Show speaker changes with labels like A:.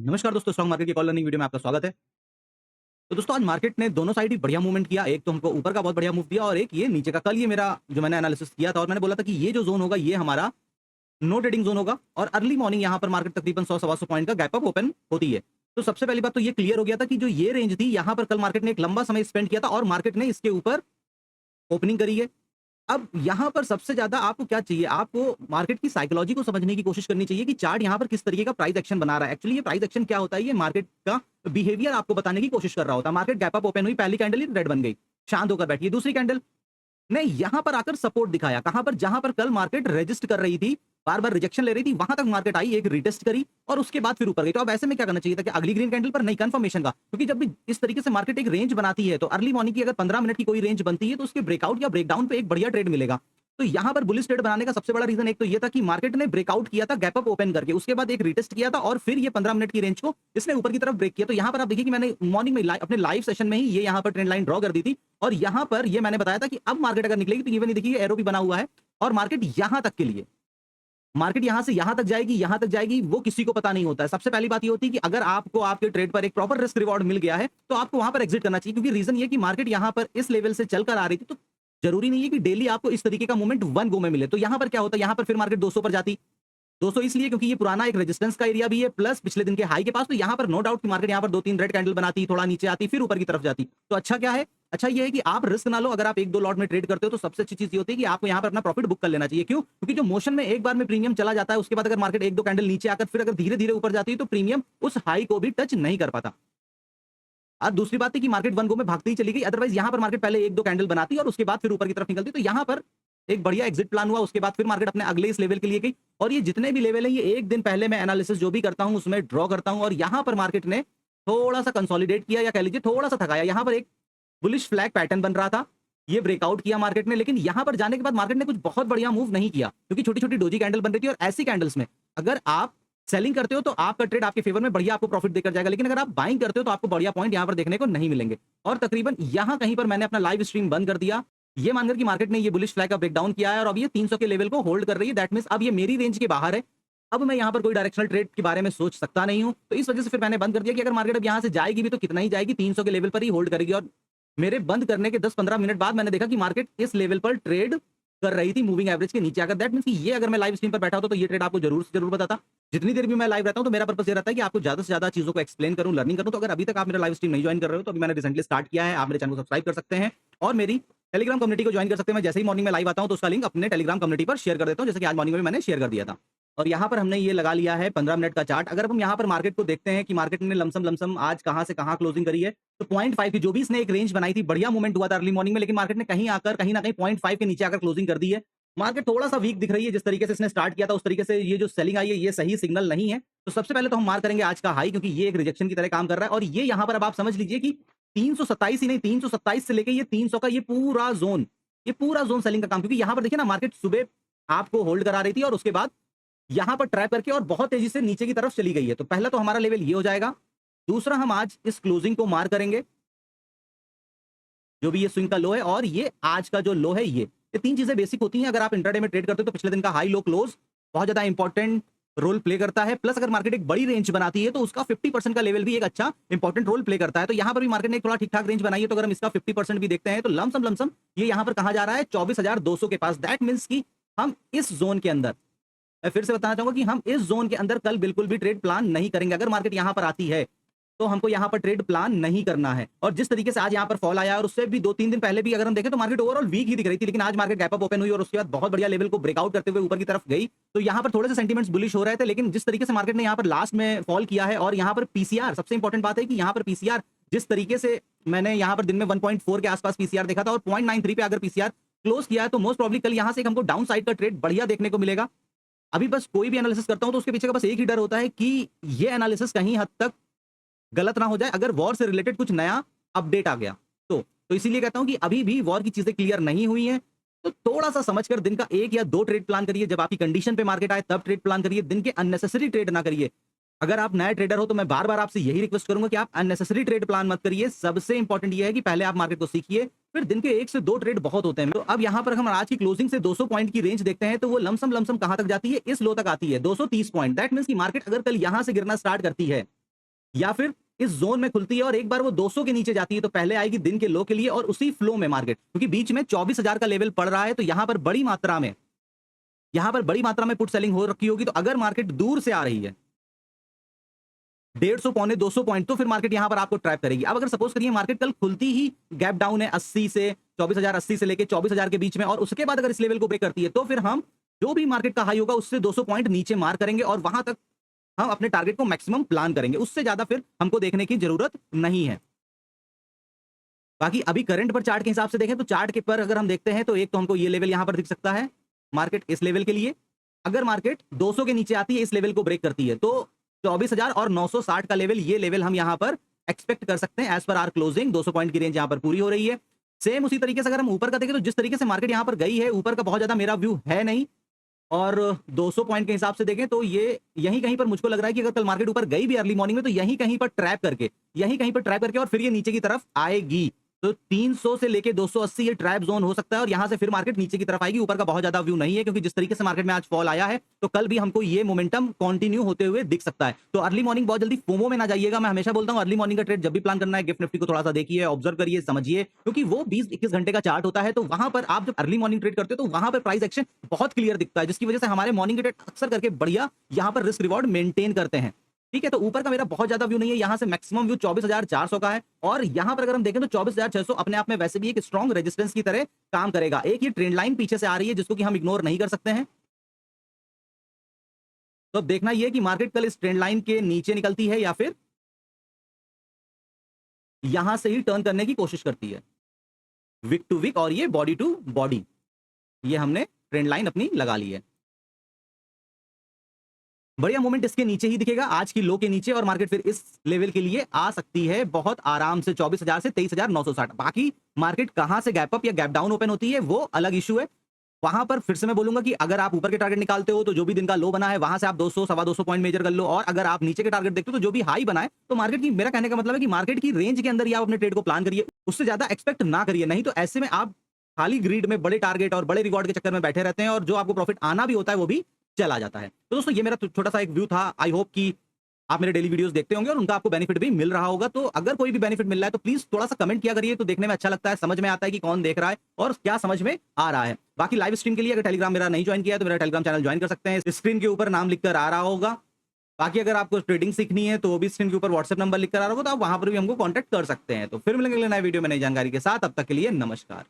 A: नमस्कार दोस्तों, stock market की कॉल लर्निंग वीडियो में आपका स्वागत है। तो दोस्तों आज मार्केट ने दोनों साइड ही बढ़िया मूवमेंट किया। एक तो हमको ऊपर का बहुत बढ़िया मूव दिया और एक ये नीचे का। कल ये मेरा जो मैंने एनालिसिस किया था और मैंने बोला था कि ये जो ज़ोन होगा ये हमारा नो ट्रेडिंग ज़ोन होगा और अर्ली मॉर्निंग यहाँ पर मार्केट तकरीबन 100 सवा 100 पॉइंट का गैप अप ओपन होती है। तो सबसे पहली बात तो ये क्लियर हो गया था कि जो ये रेंज थी यहाँ पर कल मार्केट ने एक लंबा समय स्पेंड किया था और मार्केट ने इसके ऊपर ओपनिंग करी है। अब यहाँ पर सबसे ज़्यादा आपको क्या चाहिए? आपको मार्केट की साइकोलॉजी को समझने की कोशिश करनी चाहिए कि चार्ट यहाँ पर किस तरीके का प्राइस एक्शन बना रहा है। एक्चुअली ये प्राइस एक्शन क्या होता है? ये मार्केट का बिहेवियर आपको बताने की कोशिश कर रहा होता है। मार्केट गैप अप ओपन हुई, पहली कैंडल ही रेड बन गई, शांत होकर बैठी है। दूसरी कैंडल ने यहाँ पर आकर सपोर्ट दिखाया। कहाँ पर? जहाँ पर कल मार्केट रेजिस्ट कर रही थी, बार-बार रिजेक्शन ले रही थी, वहां तक मार्केट आई, एक रीटेस्ट करी और उसके बाद फिर ऊपर गई। तो अब ऐसे में क्या करना चाहिए था कि अगली ग्रीन कैंडल पर नहीं, कंफर्मेशन का। क्योंकि जब भी इस तरीके से मार्केट एक रेंज बनाती है तो अर्ली मॉर्निंग की अगर 15 मिनट की कोई रेंज बनती है तो उसके ब्रेकआउट या ब्रेकडाउन पे एक बढ़िया ट्रेड मिलेगा। तो यहाँ पर बुलिश ट्रेड बनाने का सबसे बड़ा रीजन एक तो ये था कि मार्केट ने ब्रेकआउट किया था गैप अप ओपन करके, उसके बाद एक रीटेस्ट किया था और फिर ये 15 मिनट की रेंज को इसने ऊपर की तरफ ब्रेक किया। तो यहाँ पर आप देखिए कि मैंने मॉर्निंग में अपने लाइव सेशन में ही ये यहाँ पर ट्रेंड लाइन ड्रॉ कर दी थी और यहाँ पर ये मैंने बताया था कि अब मार्केट अगर निकलेगी तो इवन देखिए एरो भी बना हुआ है और मार्केट यहाँ तक के लिए, मार्केट यहां से यहां तक जाएगी वो किसी को पता नहीं होता है। सबसे पहली बात ये होती है कि अगर आपको आपके ट्रेड पर एक प्रॉपर रिस्क रिवॉर्ड मिल गया है तो आपको वहां पर एग्जिट करना चाहिए। क्योंकि रीजन ये कि मार्केट यहां पर इस लेवल से चलकर आ रही थी तो जरूरी नहीं है कि डेली आपको इस तरीके का मूवमेंट वन गो में मिले। तो यहां पर क्या होता है? यहां पर फिर मार्केट 200 पर जाती। 200 इसलिए क्योंकि ये पुराना एक रेजिस्टेंस का एरिया भी है प्लस पिछले दिन के हाई के पास। तो यहाँ पर नो डाउट कि मार्केट यहाँ पर 2-3 रेड कैंडल बनाती, थोड़ा नीचे आती, फिर ऊपर की तरफ जाती। तो अच्छा क्या है? अच्छा ये है कि आप रिस्क ना लो। अगर आप 1-2 लॉट में ट्रेड करते हो तो सबसे अच्छी चीज ये होती है कि आपको यहाँ पर अपना प्रॉफिट बुक कर लेना चाहिए। क्यों? क्योंकि जो मोशन में एक बार में प्रीमियम चला जाता है उसके बाद अगर मार्केट 1-2 कैंडल नीचे आकर फिर अगर धीरे-धीरे ऊपर जाती है तो प्रीमियम उस हाई को भी टच नहीं कर पाता। अब दूसरी बात है कि मार्केट वन गो में भागती ही चली गई। अदरवाइज यहाँ पर मार्केट पहले 1-2 कैंडल बनाती और उसके बाद फिर ऊपर की तरफ निकलती। तो यहाँ पर एक बढ़िया एग्जिट प्लान हुआ। उसके बाद फिर मार्केट अपने अगले इस लेवल के लिए गई और ये जितने भी लेवल है ये एक दिन पहले मैं एनालिसिस जो भी करता हूं उसमें ड्रॉ करता हूं और यहाँ पर मार्केट ने थोड़ा सा कंसोलिडेट किया या कह लीजिए थोड़ा सा थकाया। यहाँ पर एक बुलिश फ्लैग पैटर्न बन रहा था, ये ब्रेकआउट किया मार्केट ने, लेकिन यहाँ पर जाने के बाद मार्केट ने कुछ बहुत बढ़िया मूव नहीं किया क्योंकि छोटी-छोटी डोजी कैंडल बन रही थी। और ऐसी कैंडल्स में अगर आप सेलिंग करते हो तो आपका ट्रेड आपके फेवर में बढ़िया आपको प्रॉफिट देकर जाएगा, लेकिन अगर आप बाइंग करते हो तो आपको बढ़िया पॉइंट यहाँ पर देखने को नहीं मिलेंगे। और तकरीबन यहाँ कहीं पर मैंने अपना लाइव स्ट्रीम बंद कर दिया, ये मानकर कि मार्केट ने ये बुलिश फ्लैग का ब्रेकडाउन किया है और अब ये 300 के लेवल को होल्ड कर रही है। दैट मींस अब ये मेरी रेंज के बाहर है। अब मैं यहाँ पर कोई डायरेक्शनल ट्रेड के बारे में सोच सकता नहीं हूँ। तो इस वजह से फिर मैंने बंद कर दिया कि अगर मार्केट अब यहाँ से जाएगी भी तो कितना ही जाएगी, 300 के लेवल पर ही होल्ड करेगी। और मेरे बंद करने के 10-15 मिनट बाद मैंने देखा कि मार्केट इस लेवल पर ट्रेड कर रही थी मूविंग एवरेज के नीचे आकर। दैट मींस कि ये अगर मैं लाइव स्ट्रीम पर बैठा होता तो ये ट्रेड आपको जरूर से जरूर बताता। जितनी देर भी मैं लाइव रहता हूं तो मेरा पर्पस ये रहता है कि आपको ज्यादा से ज्यादा चीजों को एक्सप्लेन करूं, लर्निंग करूं। तो अगर अभी तक आप मेरा लाइव स्ट्रीम नहीं ज्वाइन कर रहे हो तो अभी मैंने रिसेंटली स्टार्ट किया है, आप मेरे चैनल को सब्सक्राइब कर सकते हैं और मेरी टेलीग्राम कम्युनिटी को ज्वाइन कर सकते हैं। मैं जैसे ही मॉर्निंग में लाइव आता हूं तो उसका लिंक अपने टेलीग्राम कम्युनिटी पर शेयर कर देता हूं, जैसे कि आज मॉर्निंग में मैंने शेयर कर दिया था। और यहाँ पर हमने ये लगा लिया है 15 मिनट का चार्ट। अगर हम यहाँ पर मार्केट को देखते हैं कि मार्केट ने लमसम लमसम आज कहाँ से कहाँ क्लोजिंग करी है तो 0.5 की जो भी इसने एक रेंज बनाई थी, बढ़िया मूवमेंट हुआ था अर्ली मॉर्निंग में, लेकिन मार्केट ने कहीं आकर कहीं ना कहीं 0.5 के नीचे आकर क्लोजिंग कर दी है। मार्केट थोड़ा सा वीक दिख रही है। जिस तरीके से इसने स्टार्ट किया था उस तरीके से ये जो सेलिंग आई है ये सही सिग्नल नहीं है। तो सबसे पहले तो हम मार करेंगे आज का हाई, क्योंकि ये एक रिजेक्शन की तरह काम कर रहा है। और ये यहाँ पर अब आप समझ लीजिए कि 327 ही नहीं, 327 से लेके ये 300 का ये पूरा जोन सेलिंग का काम। क्योंकि यहाँ पर देखिए ना, मार्केट सुबह आपको होल्ड करा रही थी और उसके बाद यहाँ पर ट्रैप करके और बहुत तेजी से नीचे की तरफ चली गई है। तो पहला तो हमारा लेवल ये हो जाएगा। दूसरा, हम आज इस क्लोजिंग को मार करेंगे, जो भी ये स्विंग का लो है और ये आज का जो लो है ये तीन चीजें बेसिक होती हैं। अगर आप इंट्राडे में ट्रेड करते हो तो पिछले दिन का हाई लो क्लोज बहुत ज्यादा इंपॉर्टेंट रोल प्ले करता है। प्लस अगर मार्केट एक बड़ी रेंज बनाती है तो उसका 50% का लेवल भी एक अच्छा इंपॉर्टेंट रोल प्ले करता है। तो यहाँ पर भी मार्केट ने एक थोड़ा ठीक ठाक रेंज बनाई है। तो अगर हम इसका 50% भी देखते हैं तो लमसम लमसम ये यहाँ पर कहा जा रहा है 24,200 के पास। दैट मीन्स कि हम इस जोन के अंदर, मैं फिर से बताना चाहूंगा कि हम इस जोन के अंदर कल बिल्कुल भी ट्रेड प्लान नहीं करेंगे। अगर मार्केट यहां पर आती है तो हमको यहां पर ट्रेड प्लान नहीं करना है। और जिस तरीके से आज यहां पर फॉल आया और उससे भी 2-3 दिन पहले भी अगर हम देखें तो मार्केट ओवरऑल वीक ही दिख रही थी, लेकिन आज मार्केट गैप अप ओपन हुई और उसके बाद बहुत बढ़िया लेवल को ब्रेकआउट करते हुए ऊपर की तरफ गई। तो यहां पर थोड़े से सेंटीमेंट्स बुलिश हो रहे थे, लेकिन जिस तरीके से मार्केट ने यहां पर लास्ट में फॉल किया है और यहां पर पीसीआर, सबसे इंपॉर्टेंट बात है कि यहां पर पीसीआर जिस तरीके से मैंने यहां पर दिन में 1.4 के आसपास पीसीआर देखा था और 0.93 पे अगर पीसीआर क्लोज किया है तो मोस्ट प्रॉब्ली कल यहां से हमको डाउन साइड का ट्रेड बढ़िया देखने को मिलेगा। अभी बस कोई भी एनालिसिस करता हूं तो उसके पीछे का बस एक ही डर होता है कि ये एनालिसिस कहीं हद तक गलत ना हो जाए अगर वॉर से रिलेटेड कुछ नया अपडेट आ गया तो इसीलिए कहता हूं कि अभी भी वॉर की चीजें क्लियर नहीं हुई हैं। तो थोड़ा सा समझकर दिन का 1 या 2 ट्रेड प्लान करिए। जब आपकी कंडीशन पे मार्केट आए तब ट्रेड प्लान करिए, दिन के अननेसेसरी ट्रेड ना करिए। अगर आप नए ट्रेडर हो तो मैं बार बार आपसे यही रिक्वेस्ट करूंगा कि आप अननेसेसरी ट्रेड प्लान मत करिए। सबसे इंपॉर्टेंट ये है कि पहले आप मार्केट को सीखिए, फिर दिन के 1 से 2 ट्रेड बहुत होते हैं। तो अब यहाँ पर हम आज की क्लोजिंग से 200 पॉइंट की रेंज देखते हैं तो वो लमसम लमसम कहां तक जाती है? इस लो तक आती है, 230 पॉइंट। दैट मींस कि मार्केट अगर कल यहां से गिरना स्टार्ट करती है या फिर इस जोन में खुलती है और एक बार वो 200 के नीचे जाती है तो पहले आएगी दिन के लो के लिए और उसी फ्लो में मार्केट, क्योंकि बीच में 24,000 का लेवल पड़ रहा है तो यहां पर बड़ी मात्रा में पुट सेलिंग हो रखी होगी। तो अगर मार्केट दूर से आ रही है 150 पौने 200 पॉइंट तो फिर मार्केट यहां पर आपको ट्रैप करेगी। अब अगर सपोज करिए मार्केट कल खुलती ही गैप डाउन है 80 से 24,000, 80 से लेके 24,000 के बीच में और उसके बाद अगर इस लेवल को ब्रेक करती है तो फिर हम जो भी मार्केट का हाई होगा उससे 200 पॉइंट नीचे मार करेंगे और वहां तक हम अपने टारगेट को मैक्सिमम प्लान करेंगे। उससे ज्यादा फिर हमको देखने की जरूरत नहीं है। बाकी अभी करंट पर चार्ट के हिसाब से देखें तो चार्ट के पर अगर हम देखते हैं तो एक तो हमको ये लेवल यहां पर दिख सकता है मार्केट इस लेवल के लिए। अगर मार्केट 200 के नीचे आती है इस लेवल को ब्रेक करती है तो 24,000 और 960 का लेवल, ये लेवल हम यहां पर एक्सपेक्ट कर सकते हैं as per our closing. 200 point की रेंज यहां पर पूरी हो रही है। सेम उसी तरीके से अगर हम ऊपर का देखें तो जिस तरीके से मार्केट यहां पर गई है ऊपर का बहुत ज्यादा मेरा व्यू है नहीं और 200 पॉइंट के हिसाब से देखें तो ये यहीं कहीं पर मुझको लग रहा है कि अगर कल मार्केट ऊपर गई भी अर्ली मॉर्निंग में तो यहीं कहीं पर ट्रैप करके और फिर ये नीचे की तरफ आएगी। तो 300 से लेके 280 ये ट्रैप जोन हो सकता है और यहां से फिर मार्केट नीचे की तरफ आएगी। ऊपर का बहुत ज्यादा व्यू नहीं है क्योंकि जिस तरीके से मार्केट में आज फॉल आया है तो कल भी हमको ये मोमेंटम कंटिन्यू होते हुए दिख सकता है। तो अर्ली मॉर्निंग बहुत जल्दी फोमो में ना जाइएगा। मैं हमेशा बोलता हूं अर्ली मॉर्निंग का ट्रेड जब भी प्लान करना है गिफ्ट निफ्टी को थोड़ा सा देखिए, ऑब्जर्व करिए, समझिए, क्योंकि वो 20-21 घंटे का चार्ट होता है। तो वहां पर आप जब अर्ली मॉर्निंग ट्रेड करते हो तो वहां पर प्राइस एक्शन बहुत क्लियर दिखता है, जिसकी वजह से हमारे मॉर्निंग के ट्रेड अक्सर करके बढ़िया यहां पर रिस्क रिवॉर्ड मेंटेन करते हैं। ठीक है, तो ऊपर का मेरा बहुत ज्यादा व्यू नहीं है। यहां से मैक्सिमम व्यू 24,400 का है और यहां पर अगर हम देखें तो 24,600 अपने आप में वैसे भी एक स्ट्रॉन्ग रेजिस्टेंस की तरह काम करेगा। एक ये ट्रेंड लाइन पीछे से आ रही है जिसको कि हम इग्नोर नहीं कर सकते हैं। तो अब देखना ये कि मार्केट कल इस ट्रेंड लाइन के नीचे निकलती है या फिर यहां से ही टर्न करने की कोशिश करती है, विक टू विक और ये बॉडी टू बॉडी। ये हमने ट्रेंड लाइन अपनी लगा ली है। बढ़िया मूवमेंट इसके नीचे ही दिखेगा, आज की लो के नीचे, और मार्केट फिर इस लेवल के लिए आ सकती है बहुत आराम से 24,000 से 23,960। बाकी मार्केट कहां से गैप अप या गैप डाउन ओपन होती है वो अलग इशू है। वहां पर फिर से मैं बोलूंगा कि अगर आप ऊपर के टारगेट निकालते हो तो जो भी दिन का लो बना है वहां से आप 200 सवा 200 पॉइंट मेजर कर लो, और अगर आप नीचे के टारगेट देखते हो तो जो भी हाई बना है तो मार्केट की, मेरा कहने का मतलब है कि मार्केट की रेंज के अंदर ही आप अपने ट्रेड को प्लान करिए, उससे ज्यादा एक्सपेक्ट ना करिए। नहीं तो ऐसे में आप खाली ग्रीड में बड़े टारगेट और बड़े रिवॉर्ड के चक्कर में बैठे रहते हैं और जो आपको प्रॉफिट आना भी होता है वो भी चला जाता है। तो दोस्तों ये मेरा छोटा सा एक व्यू था। आई होप कि आप मेरे डेली वीडियोस देखते होंगे और उनका आपको बेनिफिट भी मिल रहा होगा। तो अगर कोई भी बेनिफिट मिल रहा है तो प्लीज थोड़ा सा कमेंट किया करिए, तो देखने में अच्छा लगता है, समझ में आता है कि कौन देख रहा है और क्या समझ में आ रहा है। बाकी लाइव स्ट्रीम के लिए अगर टेलीग्राम मेरा नहीं ज्वाइन किया है तो मेरा टेलीग्राम चैनल ज्वाइन कर सकते हैं, स्क्रीन के ऊपर नाम लिखकर आ रहा होगा। बाकी अगर आपको ट्रेडिंग सीखनी है तो वो भी स्क्रीन के ऊपर व्हाट्सएप नंबर लिखकर आ रहा होगा, तो आप वहां पर भी हमको कॉन्टैक्ट कर सकते हैं। तो फिर मिलेंगे अगले नए वीडियो में नई जानकारी के साथ, तब तक के लिए नमस्कार।